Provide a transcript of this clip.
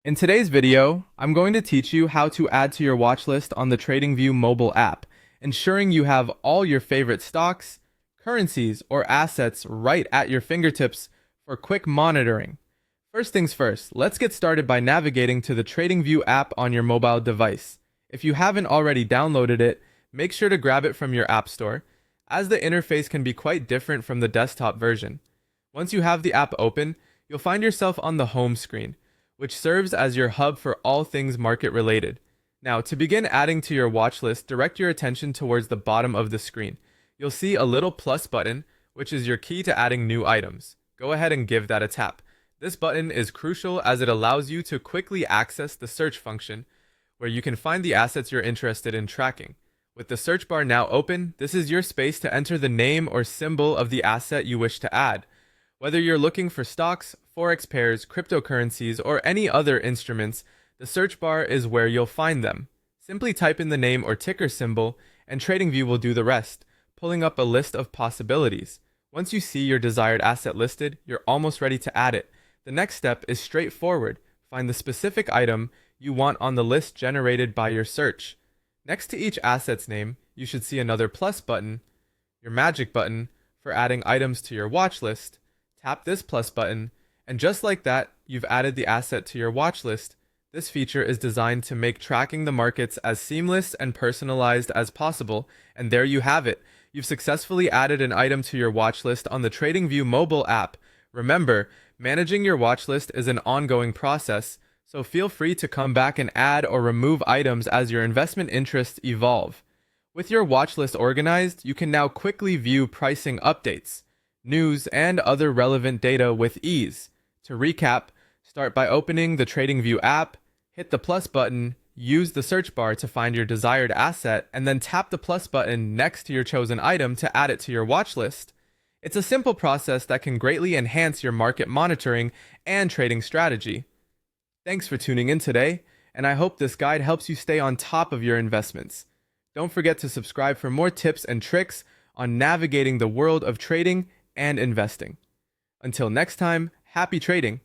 In today's video, I'm going to teach you how to add to your watch list on the TradingView mobile app, ensuring you have all your favorite stocks, currencies, or assets right at your fingertips for quick monitoring. First things first, let's get started by navigating to the TradingView app on your mobile device. If you haven't already downloaded it, make sure to grab it from your app store, as the interface can be quite different from the desktop version. Once you have the app open, you'll find yourself on the home screen, which serves as your hub for all things market related. Now, to begin adding to your watch list, direct your attention towards the bottom of the screen. You'll see a little plus button, which is your key to adding new items. Go ahead and give that a tap. This button is crucial as it allows you to quickly access the search function, where you can find the assets you're interested in tracking. With the search bar now open, this is your space to enter the name or symbol of the asset you wish to add. Whether you're looking for stocks, Forex pairs, cryptocurrencies, or any other instruments, the search bar is where you'll find them. Simply type in the name or ticker symbol, and TradingView will do the rest, pulling up a list of possibilities. Once you see your desired asset listed, you're almost ready to add it. The next step is straightforward. Find the specific item you want on the list generated by your search. Next to each asset's name, you should see another plus button, your magic button, for adding items to your watch list. Tap this plus button, and just like that, you've added the asset to your watch list. This feature is designed to make tracking the markets as seamless and personalized as possible, and there you have it. You've successfully added an item to your watch list on the TradingView mobile app. Remember, managing your watch list is an ongoing process, so feel free to come back and add or remove items as your investment interests evolve. With your watch list organized, you can now quickly view pricing updates, news, and other relevant data with ease. To recap, start by opening the TradingView app, hit the plus button, use the search bar to find your desired asset, and then tap the plus button next to your chosen item to add it to your watch list. It's a simple process that can greatly enhance your market monitoring and trading strategy. Thanks for tuning in today, and I hope this guide helps you stay on top of your investments. Don't forget to subscribe for more tips and tricks on navigating the world of trading and investing. Until next time, happy trading!